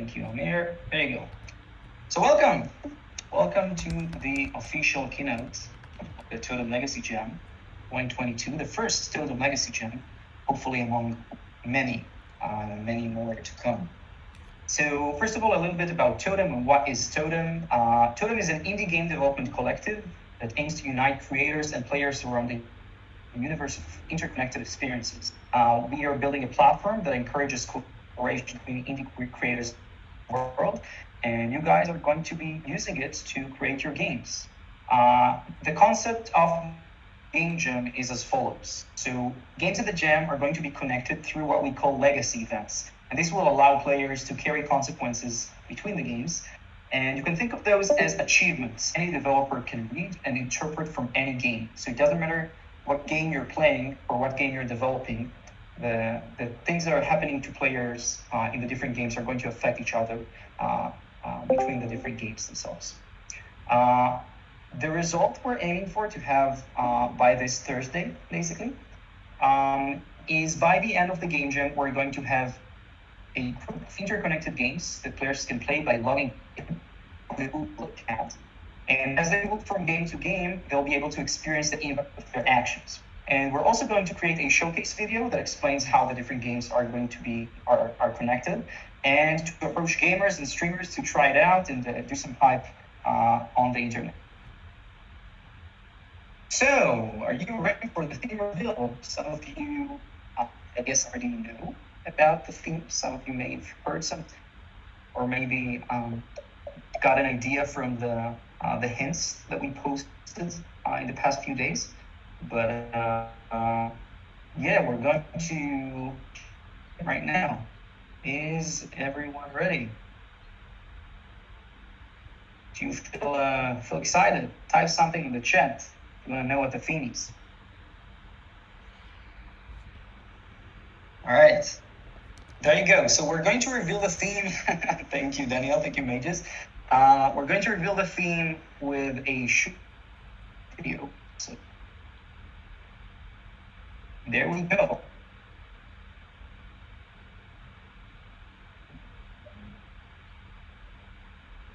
Thank you, Amir. There you go. So welcome. Welcome to the official keynote of the Totem Legacy Jam 2022, the first Totem Legacy Jam, hopefully among many more to come. So first of all, a little bit about Totem and what is Totem. Totem is an indie game development collective that aims to unite creators and players around the universe of interconnected experiences. We are building a platform that encourages collaboration between indie creators in the world, and you guys are going to be using it to create your games. The concept of Game Jam is as follows. So games at the Jam are going to be connected through what we call legacy events. And this will allow players to carry consequences between the games. And you can think of those as achievements any developer can read and interpret from any game. So it doesn't matter what game you're playing or what game you're developing, the things that are happening to players in the different games are going to affect each other between the different games themselves. The result we're aiming for to have by this Thursday, basically, is by the end of the Game Jam, we're going to have a group of interconnected games that players can play by logging in the Google account. And as they move from game to game, they'll be able to experience the impact of their actions. And we're also going to create a showcase video that explains how the different games are going to be are connected, and to approach gamers and streamers to try it out and do some hype on the internet. So, are you ready for the theme reveal? Some of you, I guess, already know about the theme. Some of you may have heard some, or maybe got an idea from the hints that we posted in the past few days. But yeah, we're going to right now. Is everyone ready? Do you feel excited? Type something in the chat. You want to know what the theme is. All right, there you go. So we're going to reveal the theme. Thank you, Daniel. Thank you, Mages. We're going to reveal the theme with a video. So there we go.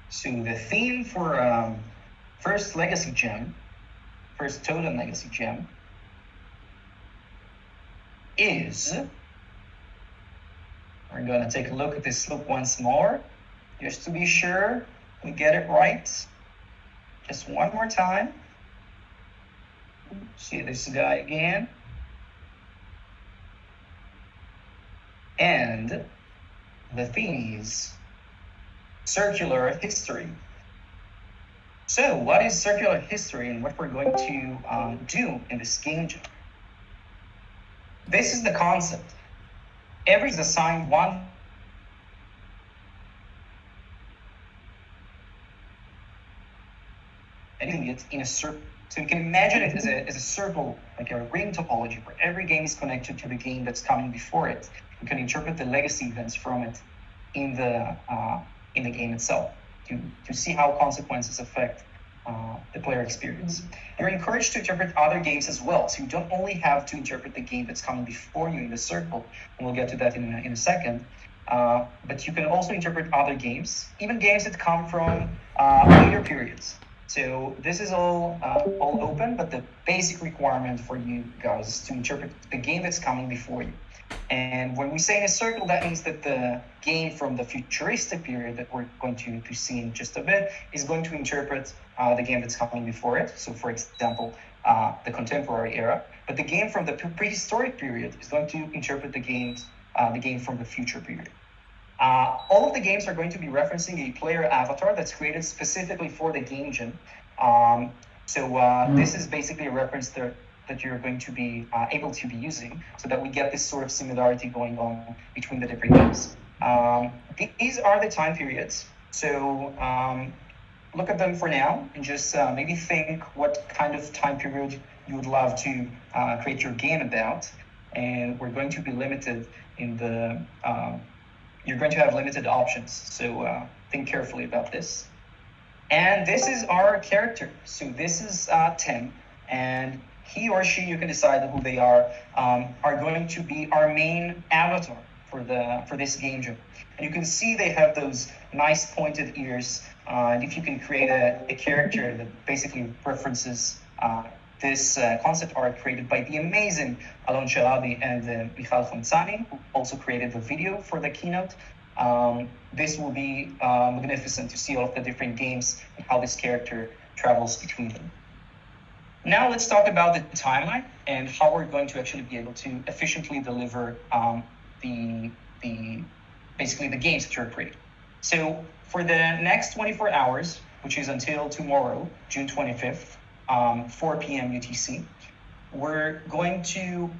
So the theme for first Legacy Gem, first Totem Legacy Gem, is, we're going to take a look at this look once more, just to be sure we get it right. Just one more time. See this guy again. And the theme is circular history. So what is circular history and what we're going to do in this game jam? This is the concept. Every is assigned one it in a circle. So you can imagine it as a circle, like a ring topology, where every game is connected to the game that's coming before it. You can interpret the legacy events from it in the game itself to see how consequences affect the player experience. You're encouraged to interpret other games as well. So you don't only have to interpret the game that's coming before you in the circle, and we'll get to that in a second. But you can also interpret other games, even games that come from later periods. So this is all open, but the basic requirement for you guys is to interpret the game that's coming before you. And when we say in a circle, that means that the game from the futuristic period that we're going to see in just a bit is going to interpret the game that's coming before it. So for example, the contemporary era. But the game from the prehistoric period is going to interpret the game from the future period. All of the games are going to be referencing a player avatar that's created specifically for the game jam. This is basically a reference that you're going to be able to be using so that we get this sort of similarity going on between the different games. These are the time periods. So look at them for now and just maybe think what kind of time period you would love to create your game about. And we're going to be limited in the... you're going to have limited options, so think carefully about this. And this is our character. So this is Tim, and he or she, you can decide who they are going to be our main avatar for this game jam. And you can see they have those nice pointed ears. And if you can create a character that basically references this concept art created by the amazing Alon Sharabi and Michal Fonzani, who also created the video for the keynote. This will be magnificent to see all of the different games and how this character travels between them. Now let's talk about the timeline and how we're going to actually be able to efficiently deliver basically the games that you're creating. So for the next 24 hours, which is until tomorrow, June 25th, 4 p.m. UTC, we're going to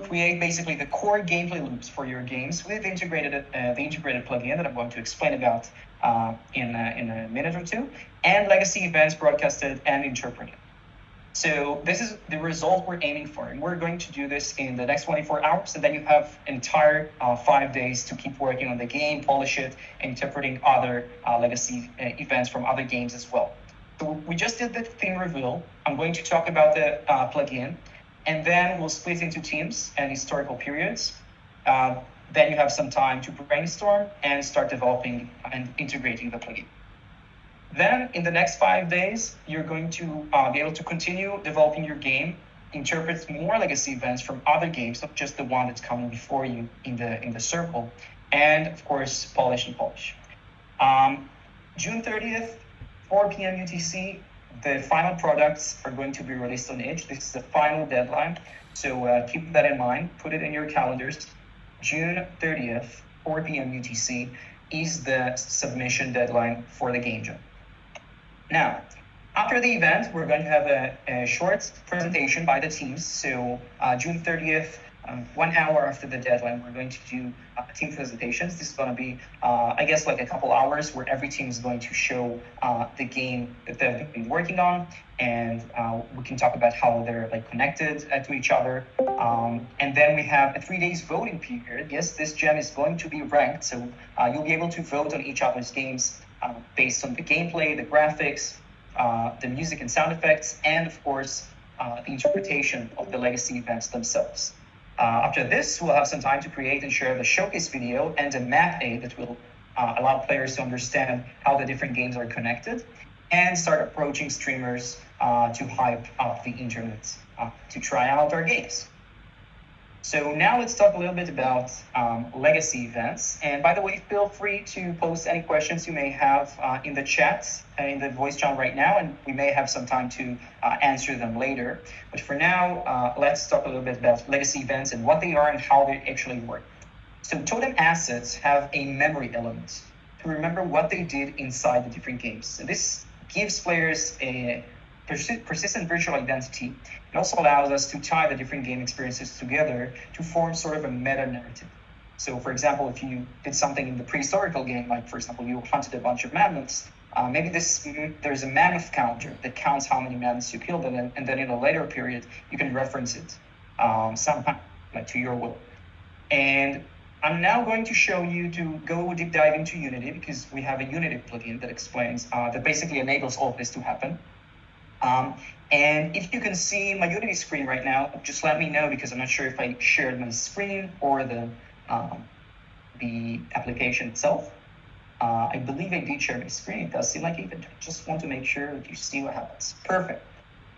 create basically the core gameplay loops for your games with the integrated plugin that I'm going to explain about in a minute or two, and legacy events broadcasted and interpreted. So this is the result we're aiming for, and we're going to do this in the next 24 hours, and then you have an entire 5 days to keep working on the game, polish it, and interpreting other legacy events from other games as well. So we just did the theme reveal. I'm going to talk about the plugin, and then we'll split into teams and historical periods. Then you have some time to brainstorm and start developing and integrating the plugin. Then in the next 5 days, you're going to be able to continue developing your game, interpret more legacy events from other games, not just the one that's coming before you in the circle, and of course, polish. June 30th, 4 p.m. UTC, the final products are going to be released on itch. This is the final deadline, so keep that in mind. Put it in your calendars. June 30th, 4 p.m. UTC is the submission deadline for the game jam. Now, after the event, we're going to have a short presentation by the teams. So June 30th, 1 hour after the deadline, we're going to do team presentations. This is going to be, I guess, like a couple hours where every team is going to show the game that they've been working on, and we can talk about how they're like connected to each other. And then we have a 3 days voting period. Yes, this gem is going to be ranked, so you'll be able to vote on each other's games based on the gameplay, the graphics, the music and sound effects, and of course, the interpretation of the legacy events themselves. After this, we'll have some time to create and share the showcase video and a map aid that will allow players to understand how the different games are connected, and start approaching streamers to hype up the internet to try out our games. So now let's talk a little bit about legacy events. And by the way, feel free to post any questions you may have in the chat, in the voice channel right now, and we may have some time to answer them later. But for now, let's talk a little bit about legacy events and what they are and how they actually work. So Totem assets have a memory element to remember what they did inside the different games. So this gives players a persistent virtual identity. It also allows us to tie the different game experiences together to form sort of a meta narrative. So for example, if you did something in the prehistorical game, like for example, you hunted a bunch of mammoths, maybe there's a mammoth counter that counts how many mammoths you killed, and then in a later period, you can reference it somehow, like to your will. And I'm now going to show you to go deep dive into Unity, because we have a Unity plugin that explains, that basically enables all of this to happen. And if you can see my Unity screen right now, just let me know, because I'm not sure if I shared my screen or the application itself. I believe I did share my screen. It does seem like it, but I just want to make sure that you see what happens. Perfect.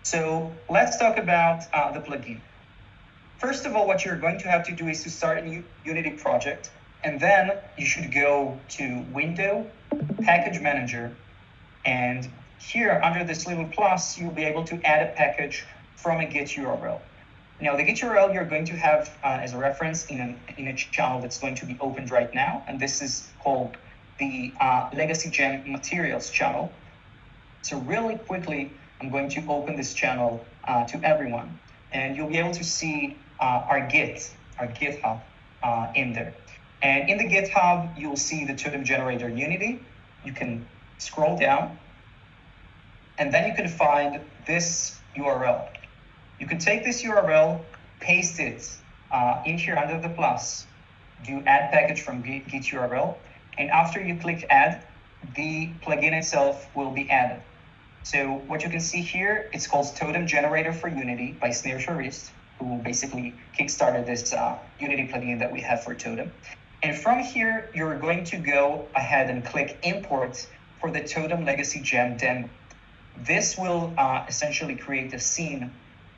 So let's talk about the plugin. First of all, what you're going to have to do is to start a new Unity project, and then you should go to Window, Package Manager, and here under this little plus, you'll be able to add a package from a Git URL. Now, the Git URL you're going to have as a reference in a channel that's going to be opened right now, and this is called the Legacy Gem Materials channel. So really quickly, I'm going to open this channel to everyone, and you'll be able to see our GitHub in there. And in the GitHub, you'll see the Totem generator Unity. You can scroll down, and then you can find this URL. You can take this URL, paste it in here under the plus, do add package from Git URL, and after you click add, the plugin itself will be added. So what you can see here, it's called Totem Generator for Unity by Snare Charist, who basically kickstarted this Unity plugin that we have for Totem. And from here, you're going to go ahead and click import for the Totem Legacy Gem demo. This will essentially create a scene,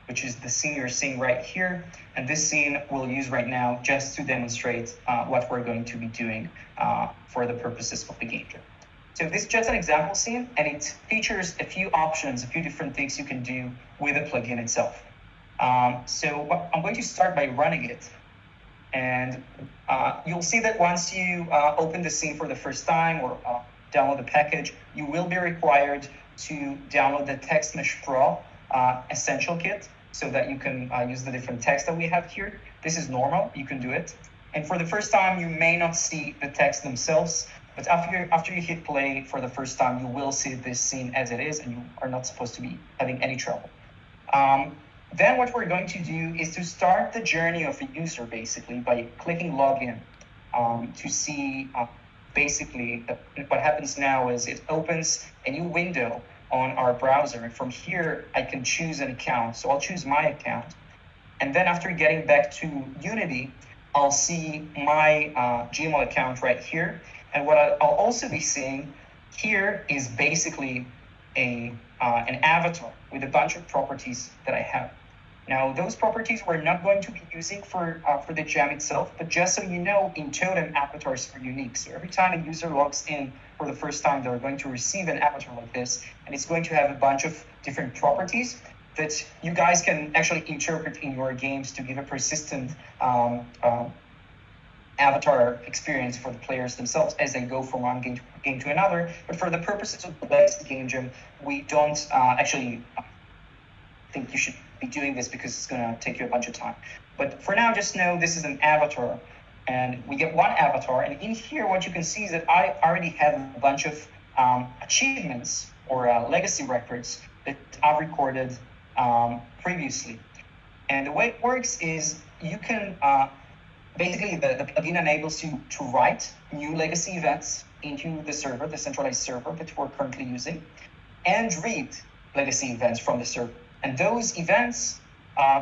which is the scene you're seeing right here. And this scene we'll use right now just to demonstrate what we're going to be doing for the purposes of the game jam. So this is just an example scene, and it features a few options, a few different things you can do with the plugin itself. So I'm going to start by running it. And you'll see that once you open the scene for the first time or download the package, you will be required to download the Text Mesh Pro Essential Kit so that you can use the different text that we have here. This is normal, you can do it. And for the first time, you may not see the text themselves, but after you hit play for the first time, you will see this scene as it is, and you are not supposed to be having any trouble. Then what we're going to do is to start the journey of a user, basically, by clicking Login to see basically what happens now is it opens a new window on our browser. And from here, I can choose an account. So I'll choose my account. And then after getting back to Unity, I'll see my Gmail account right here. And what I'll also be seeing here is basically an avatar with a bunch of properties that I have. Now, those properties we're not going to be using for the gem itself, but just so you know, in Totem, avatars are unique. So every time a user logs in for the first time, they're going to receive an avatar like this, and it's going to have a bunch of different properties that you guys can actually interpret in your games to give a persistent avatar experience for the players themselves as they go from one game to another. But for the purposes of the Legacy Game Jam, we don't actually think you should be doing this because it's going to take you a bunch of time. But for now, just know this is an avatar, and we get one avatar. And in here, what you can see is that I already have a bunch of achievements or legacy records that I've recorded previously. And the way it works is you can basically the plugin enables you to write new legacy events into the server, the centralized server that we're currently using, and read legacy events from the server. And those events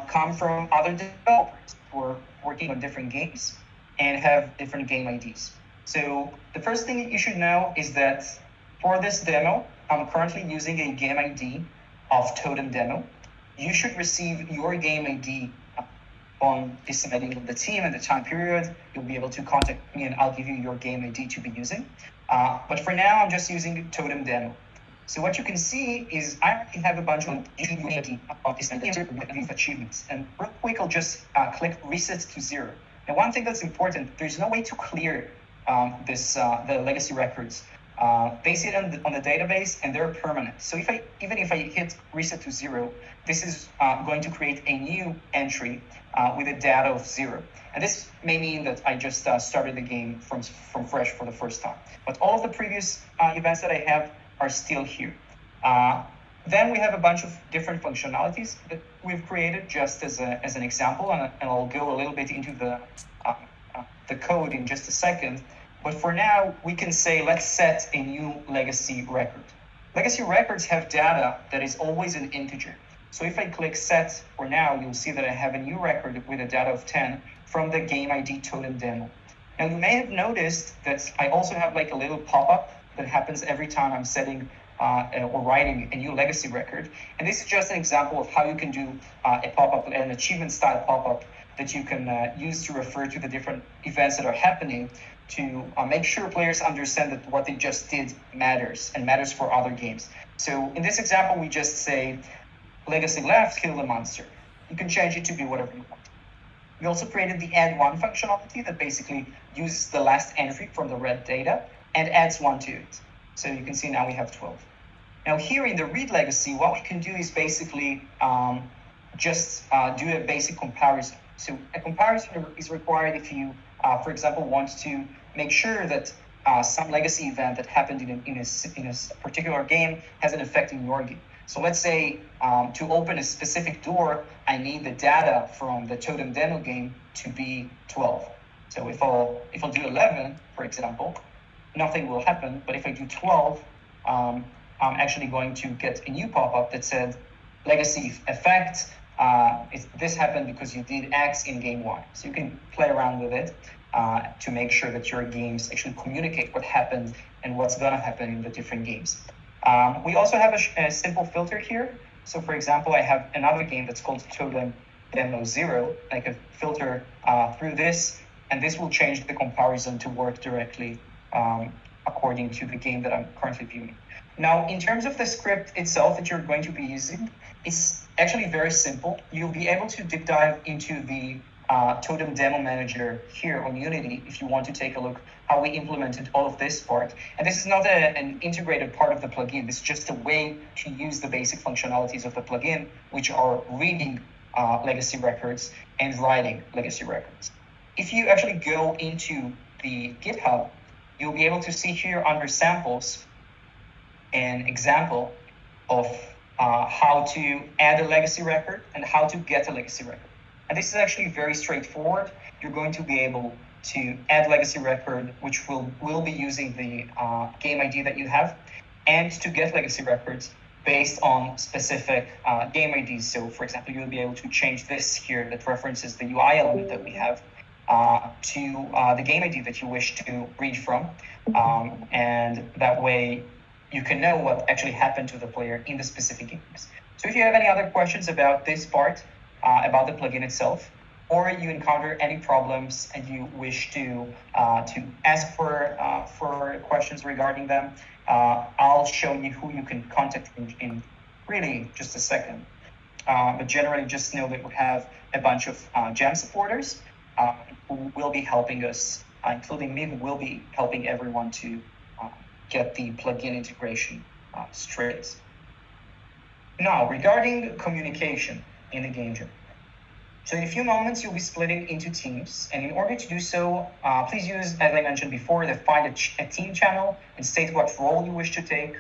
come from other developers who are working on different games and have different game IDs. So the first thing that you should know is that for this demo, I'm currently using a game ID of Totem Demo. You should receive your game ID on deciding the team and the time period. You'll be able to contact me and I'll give you your game ID to be using. But for now, I'm just using Totem Demo. So what you can see is I already have a bunch of achievements. And real quick, I'll just click Reset to 0. Now, one thing that's important, there's no way to clear the legacy records. They sit on the database and they're permanent. So even if I hit Reset to 0, this is going to create a new entry with a data of 0. And this may mean that I just started the game from fresh for the first time. But all of the previous events that I have are still here. Then we have a bunch of different functionalities that we've created just as an example, and I'll go a little bit into the code in just a second. But for now, we can say, let's set a new legacy record. Legacy records have data that is always an integer. So if I click set for now, you'll see that I have a new record with a data of 10 from the game ID Totem Demo. Now you may have noticed that I also have like a little pop-up that happens every time I'm setting or writing a new legacy record. And this is just an example of how you can do a pop-up, an achievement style pop-up that you can use to refer to the different events that are happening to make sure players understand that what they just did matters and matters for other games. So in this example, we just say legacy left, kill the monster. You can change it to be whatever you want. We also created the add one functionality that basically uses the last entry from the red data and adds 1 to it. So you can see now we have 12. Now here in the read legacy, what we can do is basically just do a basic comparison. So a comparison is required if you, for example, want to make sure that some legacy event that happened in a particular game has an effect in your game. So let's say to open a specific door, I need the data from the Totem Demo game to be 12. So if I'll do 11, for example, nothing will happen. But if I do 12, I'm actually going to get a new pop-up that said legacy effect this happened because you did X in game Y. So you can play around with it to make sure that your games actually communicate what happened and what's going to happen in the different games. We also have a simple filter here. So for example, I have another game that's called Totem Demo 0. I can filter through this, and this will change the comparison to work directly according to the game that I'm currently viewing. Now, in terms of the script itself that you're going to be using, it's actually very simple. You'll be able to deep dive into the Totem Demo Manager here on Unity if you want to take a look how we implemented all of this part. And this is not an integrated part of the plugin. This is just a way to use the basic functionalities of the plugin, which are reading legacy records and writing legacy records. If you actually go into the GitHub, you'll be able to see here under samples an example of how to add a legacy record and how to get a legacy record. And this is actually very straightforward. You're going to be able to add legacy record, which will be using the game ID that you have, and to get legacy records based on specific game IDs. So for example, you'll be able to change this here that references the UI element that we have to the game ID that you wish to read from. And that way you can know what actually happened to the player in the specific games. So if you have any other questions about this part, about the plugin itself, or you encounter any problems and you wish to ask for questions regarding them, I'll show you who you can contact in really just a second. But generally, just know that we have a bunch of Jam supporters who will be helping us, including me, who will be helping everyone to get the plugin integration straight. Now, regarding communication in the game jam. So in a few moments, you'll be splitting into teams. And in order to do so, please use, as I mentioned before, the find a team channel and state what role you wish to take.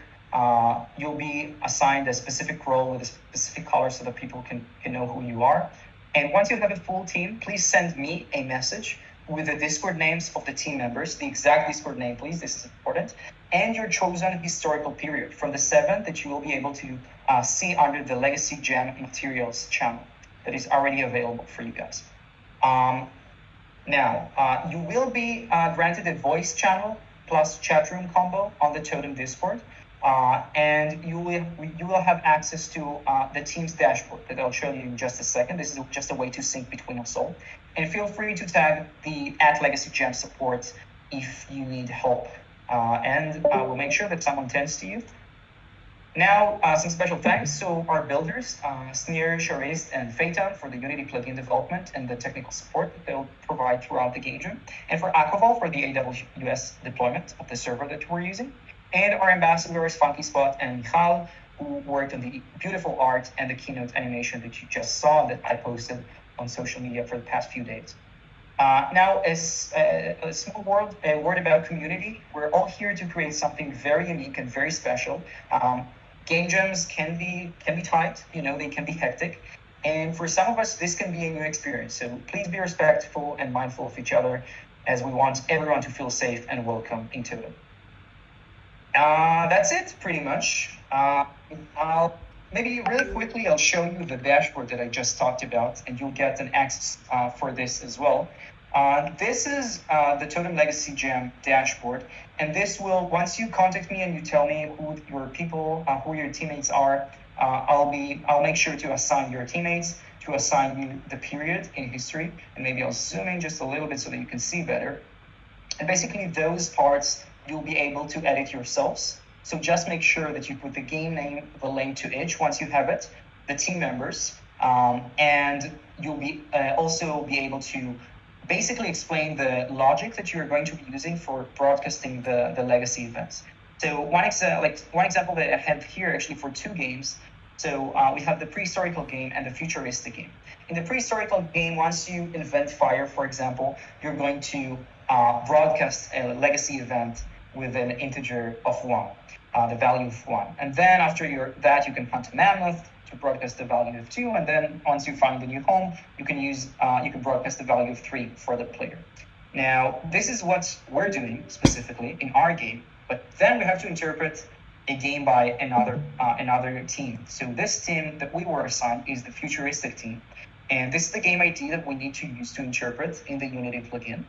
You'll be assigned a specific role with a specific color so that people can know who you are. And once you have a full team, please send me a message with the Discord names of the team members, the exact Discord name, please, this is important, and your chosen historical period from the 7th that you will be able to see under the Legacy Jam Materials channel that is already available for you guys. Now, you will be granted a voice channel plus chat room combo on the Totem Discord, and you will have access to the team's dashboard that I'll show you in just a second. This is just a way to sync between us all. And feel free to tag the @LegacyJam support if you need help, and we'll make sure that someone tends to you. Now, some special thanks. So our builders, Sneer, Charist, and Phaeton for the Unity plugin development and the technical support that they'll provide throughout the game jam. And for Aquaval for the AWS deployment of the server that we're using. And our ambassadors, Funky Spot and Michal, who worked on the beautiful art and the keynote animation that you just saw that I posted on social media for the past few days. Now, as a small word about community, we're all here to create something very unique and very special. Game jams can be tight, they can be hectic. And for some of us, this can be a new experience. So please be respectful and mindful of each other as we want everyone to feel safe and welcome into it. That's it, pretty much. Maybe really quickly, I'll show you the dashboard that I just talked about, and you'll get an access for this as well. This is the Totem Legacy Jam dashboard, and this will, once you contact me and you tell me who your people, who your teammates are, I'll make sure to assign your teammates, to assign you the period in history, and maybe I'll zoom in just a little bit so that you can see better. And basically, those parts you'll be able to edit yourselves. So just make sure that you put the game name, the link to each once you have it, the team members, and you'll be also be able to basically explain the logic that you're going to be using for broadcasting the legacy events. So one example that I have here actually for 2 games. So we have the prehistorical game and the futuristic game. In the prehistorical game, once you invent fire, for example, you're going to broadcast a legacy event with an integer of 1, the value of 1. And then after that, you can hunt a mammoth to broadcast the value of 2. And then once you find a new home, you can broadcast the value of 3 for the player. Now, this is what we're doing specifically in our game, but then we have to interpret a game by another team. So this team that we were assigned is the futuristic team. And this is the game ID that we need to use to interpret in the Unity plugin.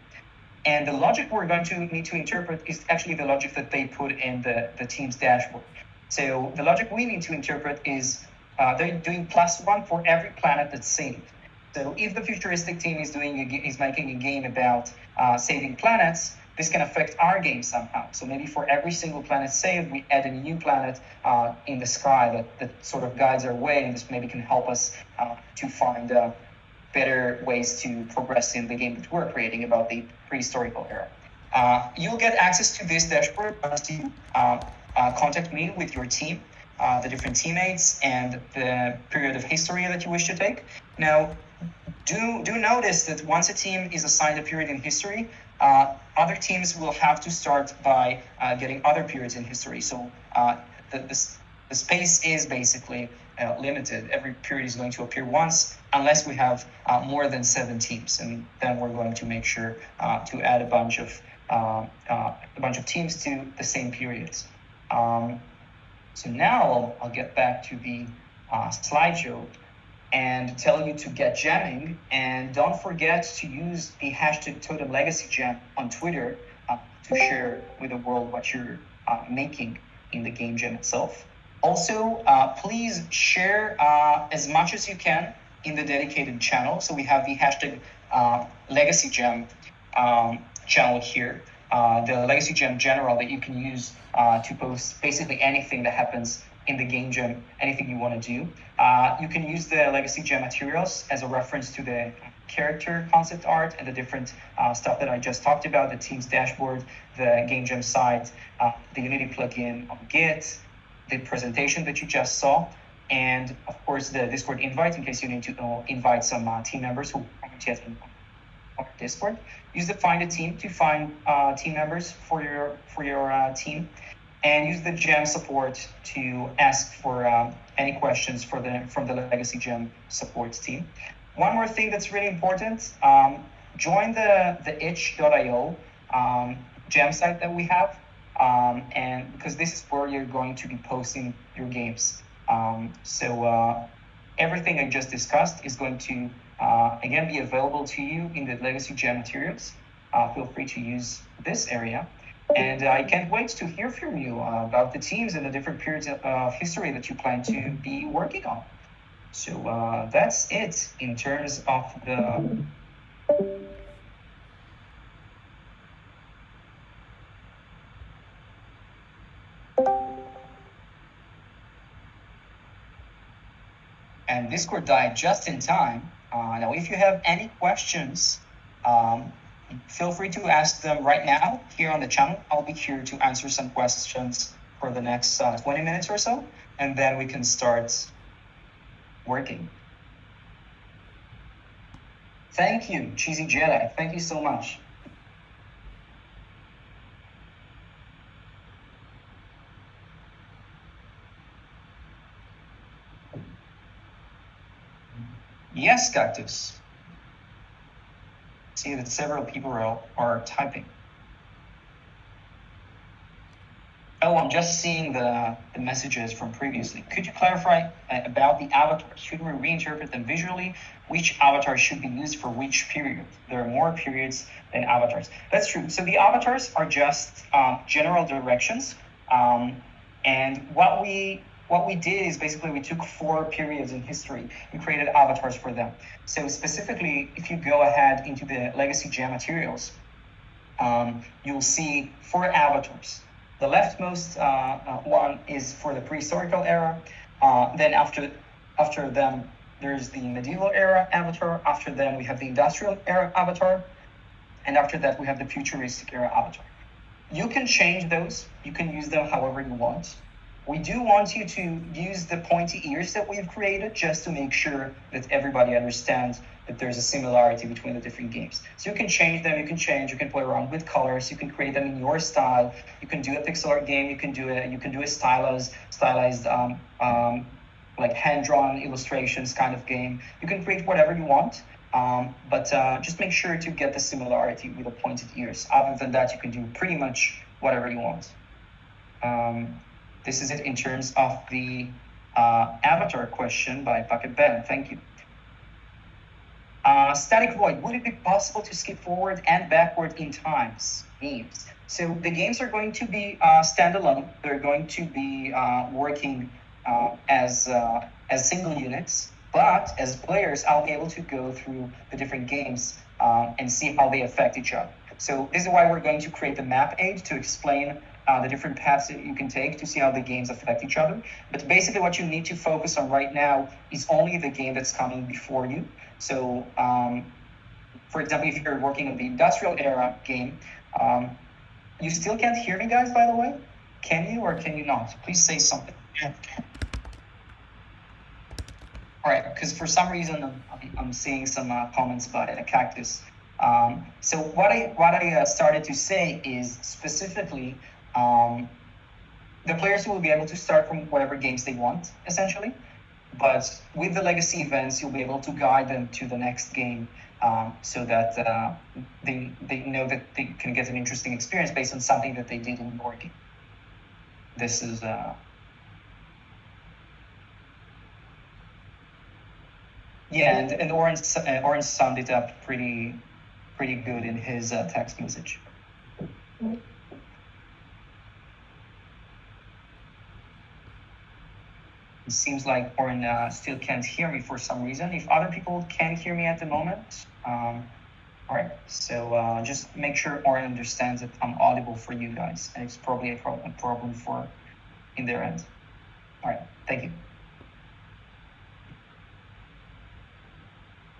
And the logic we're going to need to interpret is actually the logic that they put in the team's dashboard. So the logic we need to interpret is they're doing +1 for every planet that's saved. So if the futuristic team is making a game about saving planets, this can affect our game somehow. So maybe for every single planet saved, we add a new planet in the sky that sort of guides our way, and this maybe can help us to find better ways to progress in the game that we're creating about the prehistorical era. You'll get access to this dashboard once you contact me with your team, the different teammates, and the period of history that you wish to take. Now, do notice that once a team is assigned a period in history, other teams will have to start by getting other periods in history. So the space is basically limited. Every period is going to appear once, unless we have more than 7 teams, and then we're going to make sure to add a bunch of teams to the same periods. So now I'll get back to the slideshow and tell you to get jamming, and don't forget to use the hashtag Totem Legacy Jam on Twitter to share with the world what you're making in the game jam itself. Also, please share as much as you can in the dedicated channel. So we have the hashtag Legacy Jam channel here, the Legacy Jam general that you can use to post basically anything that happens in the game jam, anything you want to do. You can use the Legacy Jam materials as a reference to the character concept art and the different stuff that I just talked about, the team's dashboard, the game jam site, the Unity plugin on Git, the presentation that you just saw, and of course the Discord invite in case you need to invite some team members who aren't yet on Discord. Use the find a team to find team members for your team, and use the Jam support to ask for any questions from the Legacy Jam support team. One more thing that's really important, join the itch.io Jam site that we have, and because this is where you're going to be posting your games. So everything I just discussed is going to, again, be available to you in the Legacy Jam materials. Feel free to use this area. And I can't wait to hear from you about the teams and the different periods of history that you plan to be working on. So that's it in terms of the... And Discord died just in time. Now, if you have any questions, feel free to ask them right now here on the channel. I'll be here to answer some questions for the next 20 minutes or so, and then we can start working. Thank you, Cheesy Jedi. Thank you so much. Yes, Cactus. See that several people are typing. Oh, I'm just seeing the messages from previously. Could you clarify about the avatars? Should we reinterpret them visually? Which avatar should be used for which period? There are more periods than avatars. That's true. So the avatars are just general directions. And what we did is basically we took 4 periods in history and created avatars for them. So specifically, if you go ahead into the Legacy Jam materials, you'll see 4 avatars. The leftmost one is for the prehistorical era. Then after them, there's the medieval era avatar. After them, we have the industrial era avatar. And after that, we have the futuristic era avatar. You can change those. You can use them however you want. We do want you to use the pointy ears that we've created just to make sure that everybody understands that there's a similarity between the different games. So you can change them, you can play around with colors, you can create them in your style, you can do a pixel art game, you can do a stylized like hand-drawn illustrations kind of game. You can create whatever you want, but just make sure to get the similarity with the pointed ears. Other than that, you can do pretty much whatever you want. this is it in terms of the avatar question by Bucket Ben. Thank you. Static Void, would it be possible to skip forward and backward in times? Memes. So the games are going to be standalone. They're going to be working as single units. But as players, I'll be able to go through the different games and see how they affect each other. So this is why we're going to create the map aid to explain the different paths that you can take to see how the games affect each other. But basically what you need to focus on right now is only the game that's coming before you. So, for example, if you're working on the industrial era game, you still can't hear me, guys, by the way? Can you or can you not? Please say something. Yeah. All right, because for some reason I'm seeing some comments about a cactus. So what I started to say is specifically the players will be able to start from whatever games they want, essentially. But with the legacy events, you'll be able to guide them to the next game so that they know that they can get an interesting experience based on something that they did in your game. This is... Yeah, and Orange summed it up pretty good in his text message. It seems like Oren still can't hear me for some reason. If other people can hear me at the moment, all right. So just make sure Oren understands that I'm audible for you guys, and it's probably a problem for in their end. All right, thank you.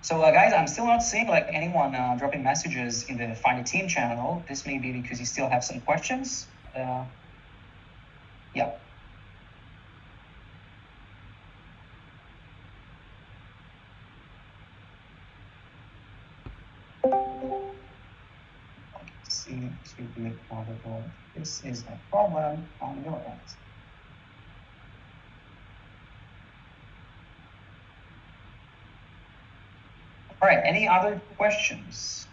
So guys, I'm still not seeing like anyone dropping messages in the Find a Team channel. This may be because you still have some questions. Yeah. Seem to be audible. This is a problem on your end. All right, any other questions?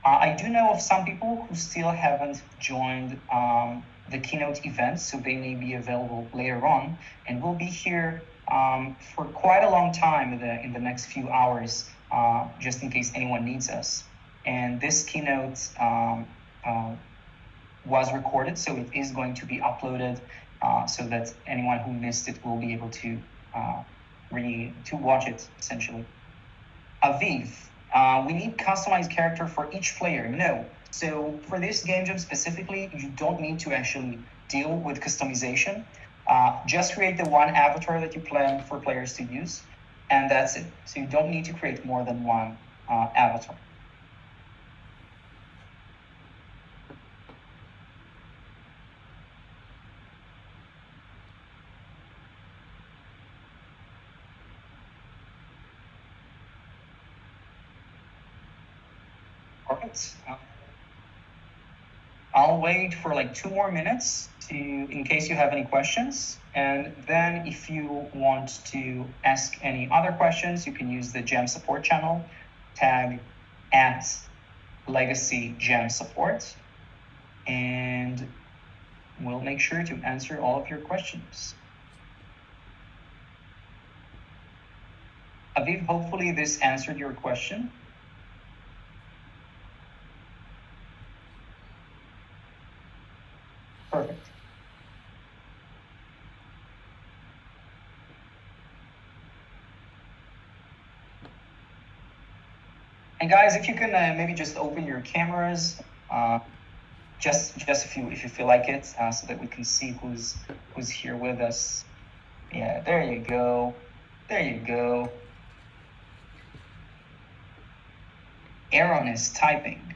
I do know of some people who still haven't joined the Keynote event, so they may be available later on, and we'll be here for quite a long time in the next few hours, just in case anyone needs us. And this Keynote was recorded, so it is going to be uploaded so that anyone who missed it will be able to watch it, essentially. Aviv, we need customized character for each player. No. So for this game jam specifically, you don't need to actually deal with customization. Just create the one avatar that you plan for players to use, and that's it. So you don't need to create more than one avatar. All right. I'll wait for like 2 more minutes in case you have any questions. And then if you want to ask any other questions, you can use the Jam support channel, tag @Legacy Jam Support, and we'll make sure to answer all of your questions. Aviv, hopefully this answered your question. Perfect. And guys, if you can maybe just open your cameras, just if you feel like it, so that we can see who's here with us. Yeah, there you go. There you go. Aaron is typing.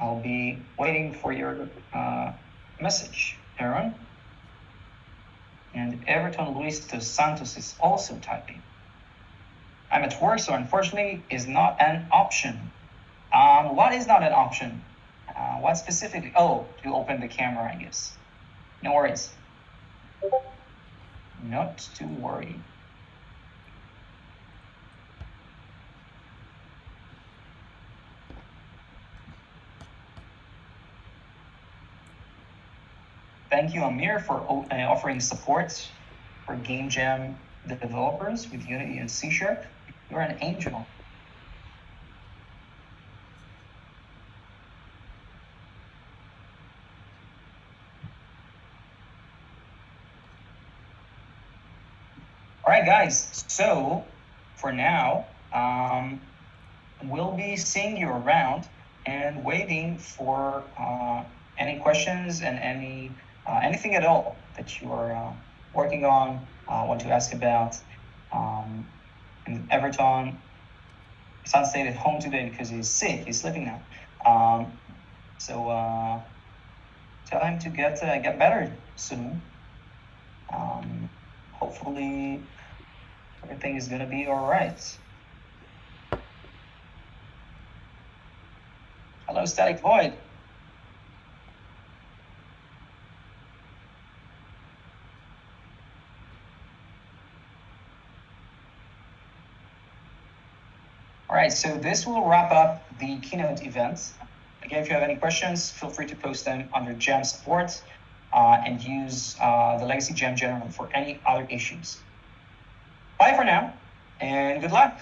I'll be waiting for your message, Aaron. And Everton Luis dos Santos is also typing. I'm at work, so unfortunately is not an option. What is not an option? What specifically? Oh, to open the camera, I guess. No worries. Not to worry. Thank you, Amir, for offering support for Game Jam developers with Unity and C#. You're an angel. All right, guys. So for now, we'll be seeing you around and waiting for any questions and anything at all that you are working on, want to ask about. And Everton, his son stayed at home today because he's sick. He's sleeping now. So tell him to get better soon. Hopefully everything is gonna be all right. Hello, Static Void. All right, so this will wrap up the Keynote event. Again, if you have any questions, feel free to post them under Jam support and use the Legacy Jam General for any other issues. Bye for now, and good luck.